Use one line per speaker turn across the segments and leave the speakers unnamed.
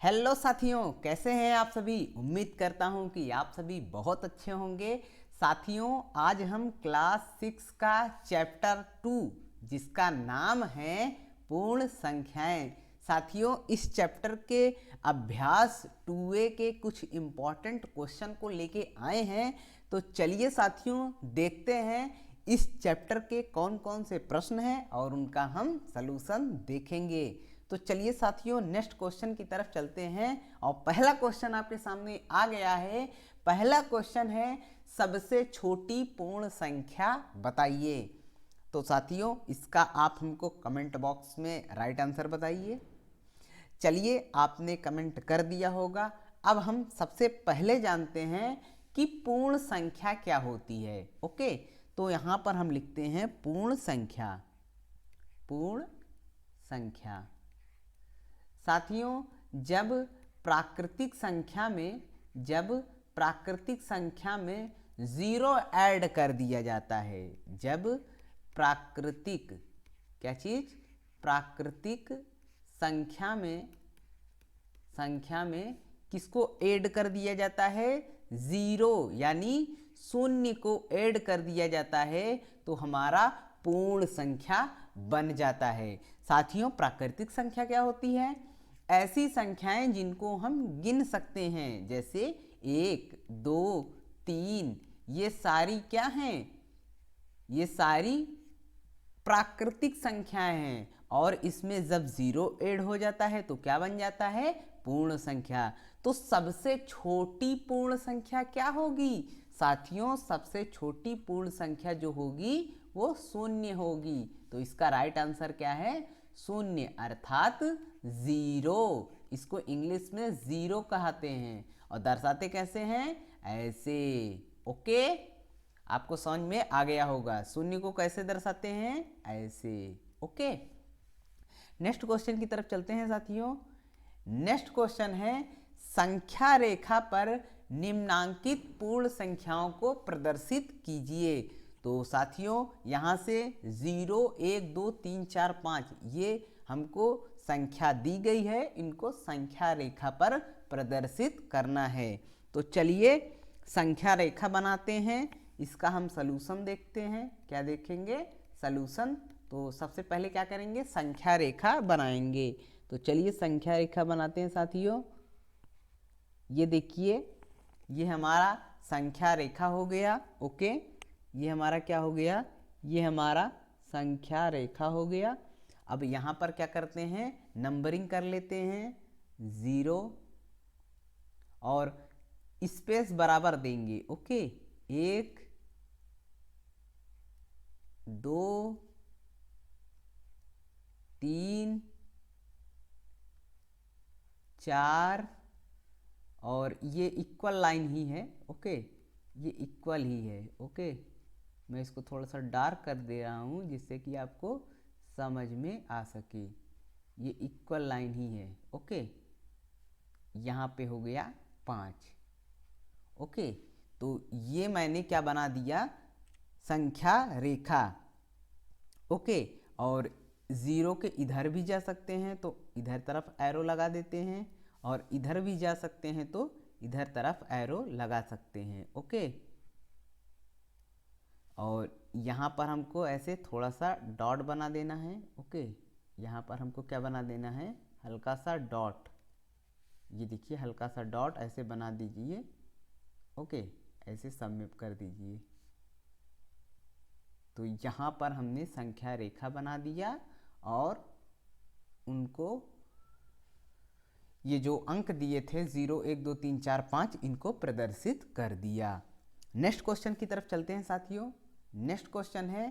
Hello साथियों, कैसे हैं आप सभी। उम्मीद करता हूं कि आप सभी बहुत अच्छे होंगे। साथियों, आज हम क्लास 6 का चैप्टर 2 जिसका नाम है पूर्ण संख्याएं। साथियों, इस चैप्टर के अभ्यास 2A के कुछ इम्पॉर्टेंट क्वेश्चन को लेके आए हैं। तो चलिए साथियों, देखते हैं इस चैप्टर के कौन कौन से प्रश्न हैं और उनका हम सलूशन देखेंगे। तो चलिए साथियों, नेक्स्ट क्वेश्चन की तरफ चलते हैं और पहला क्वेश्चन आपके सामने आ गया है। पहला क्वेश्चन है, सबसे छोटी पूर्ण संख्या बताइए। तो साथियों, इसका आप हमको कमेंट बॉक्स में राइट आंसर बताइए। चलिए, आपने कमेंट कर दिया होगा। अब हम सबसे पहले जानते हैं कि पूर्ण संख्या क्या होती है। ओके, तो यहां पर हम लिखते हैं पूर्ण संख्या। पूर्ण संख्या साथियों, जब प्राकृतिक संख्या में जीरो ऐड कर दिया जाता है, जब प्राकृतिक क्या चीज प्राकृतिक संख्या में किसको ऐड कर दिया जाता है, जीरो यानी शून्य को ऐड कर दिया जाता है, तो हमारा पूर्ण संख्या बन जाता है। साथियों, प्राकृतिक संख्या क्या होती है? ऐसी संख्याएं जिनको हम गिन सकते हैं, जैसे 1, 2, 3। ये सारी क्या हैं? ये सारी प्राकृतिक संख्याएं हैं। और इसमें जब जीरो ऐड हो जाता है तो क्या बन जाता है? पूर्ण संख्या। तो सबसे छोटी पूर्ण संख्या क्या होगी? साथियों, सबसे छोटी पूर्ण संख्या जो होगी वो शून्य होगी। तो इसका राइट आंसर क्या है? शून्य, अर्थात जीरो। इसको इंग्लिश में जीरो कहते हैं। और दर्शाते कैसे हैं? ऐसे। ओके, आपको समझ में आ गया होगा शून्य को कैसे दर्शाते हैं, ऐसे। ओके, नेक्स्ट क्वेश्चन की तरफ चलते हैं साथियों। नेक्स्ट क्वेश्चन है, संख्या रेखा पर निम्नांकित पूर्ण संख्याओं को प्रदर्शित कीजिए। तो साथियों, यहाँ से 0, 1, 2, 3, 4, 5 ये हमको संख्या दी गई है, इनको संख्या रेखा पर प्रदर्शित करना है। तो चलिए संख्या रेखा बनाते हैं। इसका हम सलूशन देखते हैं। क्या देखेंगे? सलूशन। तो सबसे पहले क्या करेंगे? संख्या रेखा बनाएंगे। तो चलिए संख्या रेखा बनाते हैं साथियों। ये देखिए, ये हमारा संख्या रेखा हो गया। ओके, ये हमारा क्या हो गया? ये हमारा संख्या रेखा हो गया। अब यहाँ पर क्या करते हैं? नंबरिंग कर लेते हैं। 0 और स्पेस बराबर देंगे। ओके, 1, 2, 3, 4 और ये इक्वल लाइन ही है। ओके, ये इक्वल ही है। ओके, मैं इसको थोड़ा सा डार्क कर दे रहा हूँ जिससे कि आपको समझ में आ सके। ये इक्वल लाइन ही है। ओके, यहाँ पे हो गया 5। ओके, तो ये मैंने क्या बना दिया? संख्या रेखा। ओके, और 0 के इधर भी जा सकते हैं तो इधर तरफ एरो लगा देते हैं, और इधर भी जा सकते हैं तो इधर तरफ एरो लगा सकते हैं। ओके, और यहाँ पर हमको ऐसे थोड़ा सा डॉट बना देना है। ओके, यहाँ पर हमको क्या बना देना है? हल्का सा डॉट। ये देखिए, हल्का सा डॉट ऐसे बना दीजिए। ओके, ऐसे सबमिट कर दीजिए। तो यहाँ पर हमने संख्या रेखा बना दिया और उनको ये जो अंक दिए थे 0, 1, 2, 3, 4, 5 इनको प्रदर्शित कर दिया। नेक्स्ट क्वेश्चन की तरफ चलते हैं साथियों। नेक्स्ट क्वेश्चन है,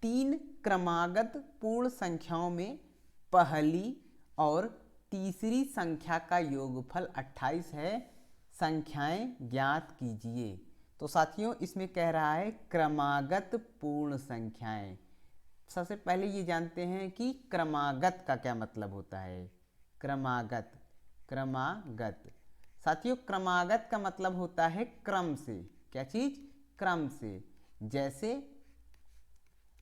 3 क्रमागत पूर्ण संख्याओं में पहली और तीसरी संख्या का योगफल 28 है, संख्याएं ज्ञात कीजिए। तो साथियों, इसमें कह रहा है क्रमागत पूर्ण संख्याएं। सबसे पहले ये जानते हैं कि क्रमागत का क्या मतलब होता है। क्रमागत साथियों, क्रमागत का मतलब होता है क्रम से। क्या चीज? क्रम से। जैसे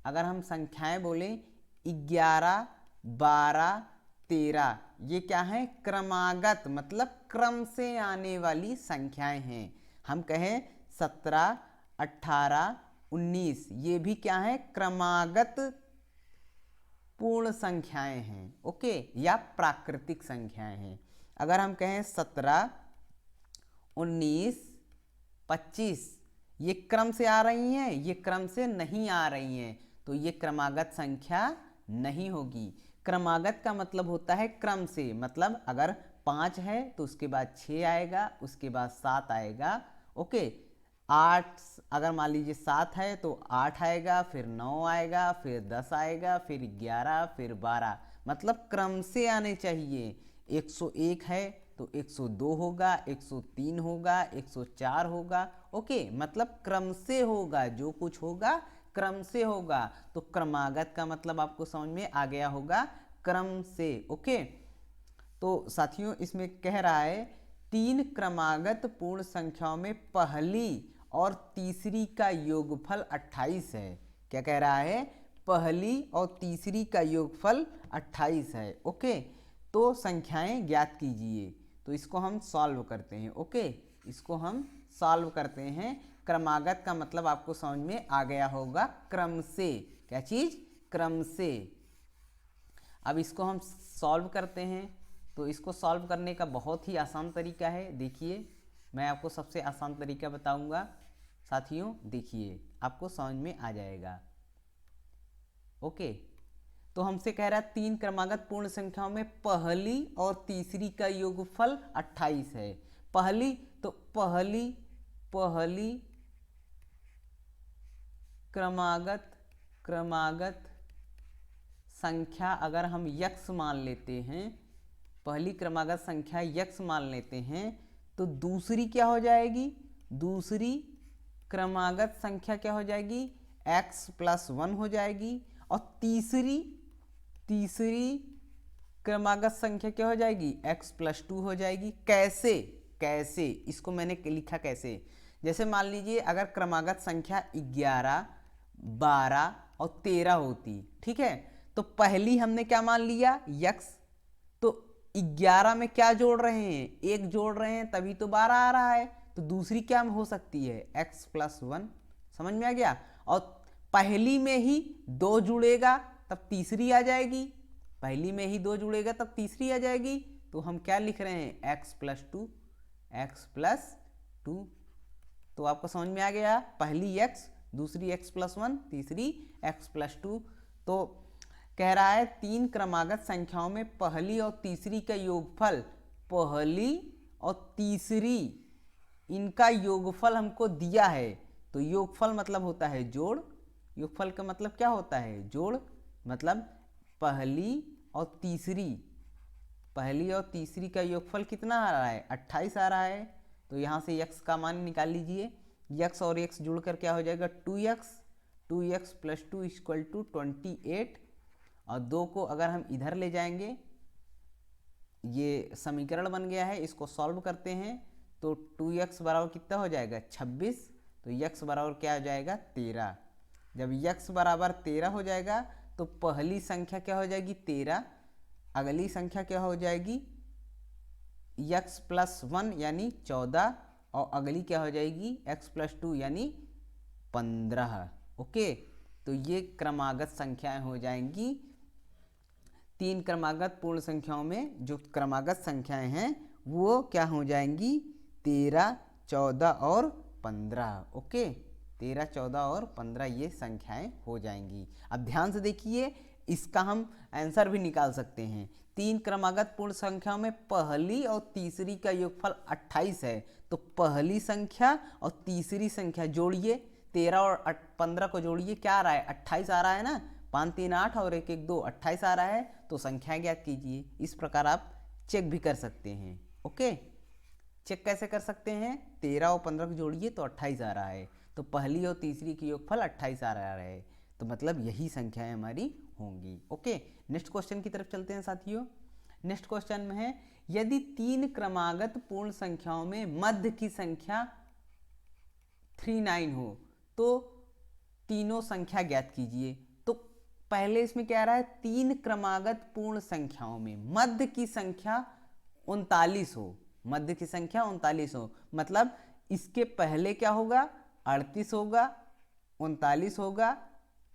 अगर हम संख्याएं बोलें 11, 12, 13। ये क्या है? क्रमागत, मतलब क्रम से आने वाली संख्याएं हैं। हम कहें 17, 18, 19, ये भी क्या है? क्रमागत पूर्ण संख्याएं हैं। ओके, या प्राकृतिक संख्याएं हैं। अगर हम कहें 17, 19, 25, ये क्रम से आ रही हैं, ये क्रम से नहीं आ रही हैं, तो ये क्रमागत संख्या नहीं होगी। क्रमागत का मतलब होता है क्रम से, मतलब अगर 5 है तो उसके बाद 6 आएगा, उसके बाद 7 आएगा। ओके, 8, अगर मान लीजिए 7 है तो 8 आएगा, फिर 9 आएगा, फिर 10 आएगा, फिर 11, फिर 12, मतलब क्रम से आने चाहिए। 101 है तो 102 होगा, 103 होगा, 104 होगा। ओके, मतलब क्रम से होगा, जो कुछ होगा क्रम से होगा। तो क्रमागत का मतलब आपको समझ में आ गया होगा, क्रम से। ओके, तो साथियों इसमें कह रहा है 3 क्रमागत पूर्ण संख्याओं में पहली और तीसरी का योगफल 28 है। क्या कह रहा है? पहली और तीसरी का योगफल 28 है। ओके, तो संख्याएं ज्ञात कीजिए। तो इसको हम सॉल्व करते हैं। ओके, इसको हम सॉल्व करते हैं। क्रमागत का मतलब आपको समझ में आ गया होगा, क्रम से। क्या चीज? क्रम से। अब इसको हम सॉल्व करते हैं। तो इसको सॉल्व करने का बहुत ही आसान तरीका है। देखिए, मैं आपको सबसे आसान तरीका बताऊंगा। साथियों देखिए, आपको समझ में आ जाएगा। ओके, तो हमसे कह रहा है 3 क्रमागत पूर्ण संख्याओं में पहली और तीसरी का योगफल 28 है। पहली, तो पहली क्रमागत संख्या अगर हम यक्स मान लेते हैं, पहली क्रमागत संख्या यक्स मान लेते हैं, तो दूसरी क्या हो जाएगी? दूसरी क्रमागत संख्या क्या हो जाएगी? x + 1 हो जाएगी। और तीसरी क्रमागत संख्या क्या हो जाएगी? x + 2 हो जाएगी। कैसे इसको मैंने लिखा कैसे? जैसे मान लीजिए अगर क्रमागत संख्या 11, 12 और 13 होती, ठीक है, तो पहली हमने क्या मान लिया? यक्स। तो 11 में क्या जोड़ रहे हैं? 1 जोड़ रहे हैं, तभी तो 12 आ रहा है। तो दूसरी क्या हो सकती है? x + 1। समझ में आ गया? और पहली में ही 2 जुड़ेगा तब तीसरी आ जाएगी। पहली में ही 2 जुड़ेगा तब तीसरी आ जाएगी। तो हम क्या लिख रहे हैं? x + 2। तो आपको समझ में आ गया, पहली x, दूसरी x + 1, तीसरी x + 2। तो कह रहा है 3 क्रमागत संख्याओं में पहली और तीसरी का योगफल, पहली और तीसरी इनका योगफल हमको दिया है। तो योगफल मतलब होता है जोड़। योगफल का मतलब क्या होता है? जोड़। मतलब पहली और तीसरी का योगफल कितना आ रहा है? 28 आ रहा है। तो यहाँ से x का मान निकाल लीजिए। x और x जुड़कर क्या हो जाएगा? 2x + 2 = 28। और 2 को अगर हम इधर ले जाएंगे, ये समीकरण बन गया है, इसको सॉल्व करते हैं। तो 2x बराबर कितना हो जाएगा? 26। तो x बराबर क्या हो जाएगा? 13। जब x बराबर 13 हो जाएगा तो पहली संख्या क्या हो जाएगी? 13। अगली संख्या क्या हो जाएगी? x + 1 यानी 14। और अगली क्या हो जाएगी? x + 2 यानी 15। ओके, तो ये क्रमागत संख्याएं हो जाएंगी। 3 क्रमागत पूर्ण संख्याओं में जो क्रमागत संख्याएं हैं वो क्या हो जाएंगी? 13, 14 और 15। ओके, 13, 14 और 15 ये संख्याएं हो जाएंगी। अब ध्यान से देखिए, इसका हम आंसर भी निकाल सकते हैं। 3 क्रमागत पूर्ण संख्याओं में पहली और तीसरी का योगफल 28 है। तो पहली संख्या और तीसरी संख्या जोड़िए, 13 और 15 को जोड़िए, क्या आ रहा है? 28 आ रहा है ना। 5, 3, 8 और 1, 1, 2, 28 आ रहा है। तो संख्या ज्ञात कीजिए। इस प्रकार आप चेक भी कर सकते हैं। ओके, चेक कैसे कर सकते हैं? 13 और 15 को जोड़िए तो 28 आ रहा है। तो पहली और तीसरी की योगफल 28 आ रहा है। तो मतलब यही संख्याएं हमारी होंगी। ओके, नेक्स्ट क्वेश्चन की तरफ चलते हैं साथियों। नेक्स्ट क्वेश्चन में है, यदि 3 क्रमागत पूर्ण संख्याओं में मध्य की संख्या 39 हो तो तीनों संख्या ज्ञात कीजिए। तो पहले इसमें क्या आ रहा है, 3 क्रमागत पूर्ण संख्याओं में मध्य की संख्या 39 हो, मध्य की संख्या 39 हो, मतलब इसके पहले क्या होगा, 38 होगा, 39 होगा,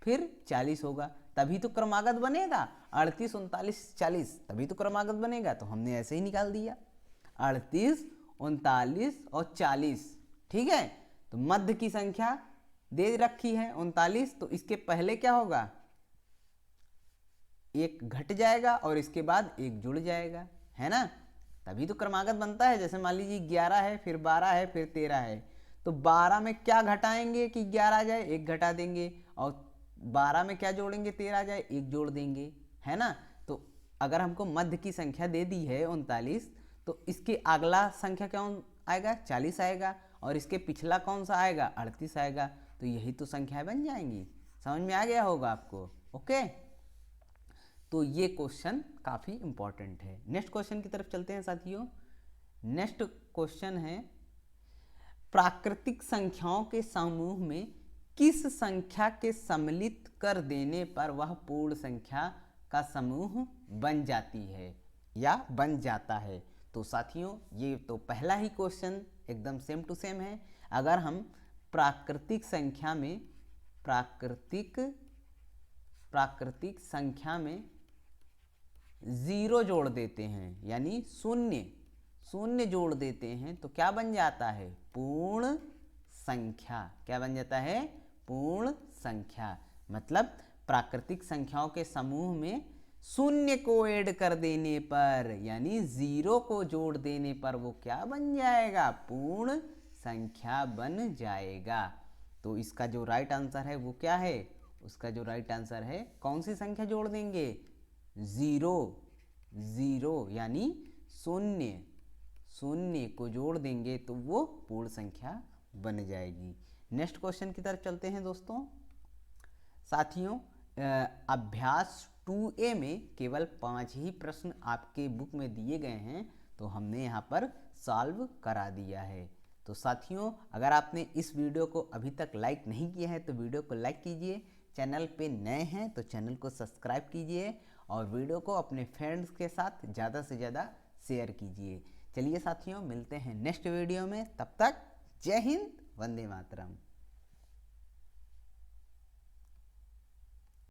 फिर 40 होगा, तभी तो क्रमागत बनेगा। 38, 39, 40 तभी तो क्रमागत बनेगा। तो हमने ऐसे ही निकाल दिया 38, 39 और 40। ठीक है, तो मध्य की संख्या दे रखी है 39, तो इसके पहले क्या होगा, एक घट जाएगा और इसके बाद एक जुड़ जाएगा, है ना, तभी तो क्रमागत बनता है। जैसे मान लीजिए 11 है, फिर 12 है, फिर 13 है, तो 12 में क्या घटाएंगे कि 11 आ जाए, एक घटा देंगे, और 12 में क्या जोड़ेंगे, 13 आ जाए, एक जोड़ देंगे, है ना। तो अगर हमको मध्य की संख्या दे दी है 39, तो इसके अगला संख्या कौन आएगा, 40 आएगा, और इसके पिछला कौन सा आएगा, 38 आएगा। तो यही तो संख्याएं बन जाएंगी। समझ में आ गया होगा आपको। ओके, तो ये क्वेश्चन काफ़ी इंपॉर्टेंट है। नेक्स्ट क्वेश्चन की तरफ चलते हैं साथियों। नेक्स्ट क्वेश्चन है, प्राकृतिक संख्याओं के समूह में किस संख्या के सम्मिलित कर देने पर वह पूर्ण संख्या का समूह बन जाती है या बन जाता है। तो साथियों ये तो पहला ही क्वेश्चन एकदम सेम टू सेम है। अगर हम प्राकृतिक संख्या में प्राकृतिक संख्या में 0 जोड़ देते हैं, यानी शून्य जोड़ देते हैं, तो क्या बन जाता है, पूर्ण संख्या। क्या बन जाता है, पूर्ण संख्या। मतलब प्राकृतिक संख्याओं के समूह में शून्य को ऐड कर देने पर, यानी 0 को जोड़ देने पर वो क्या बन जाएगा, पूर्ण संख्या बन जाएगा। तो इसका जो राइट आंसर है वो क्या है, उसका जो राइट आंसर है, कौन सी संख्या जोड़ देंगे, 0 यानी शून्य को जोड़ देंगे तो वो पूर्ण संख्या बन जाएगी। नेक्स्ट क्वेश्चन की तरफ चलते हैं दोस्तों। साथियों अभ्यास 2A में केवल 5 ही प्रश्न आपके बुक में दिए गए हैं, तो हमने यहाँ पर सॉल्व करा दिया है। तो साथियों अगर आपने इस वीडियो को अभी तक लाइक नहीं किया है तो वीडियो को लाइक कीजिए, चैनल पे नए हैं तो चैनल को सब्सक्राइब कीजिए, और वीडियो को अपने फ्रेंड्स के साथ ज़्यादा से ज़्यादा शेयर कीजिए। चलिए साथियों मिलते हैं नेक्स्ट वीडियो में, तब तक जय हिंद, वंदे मातरम।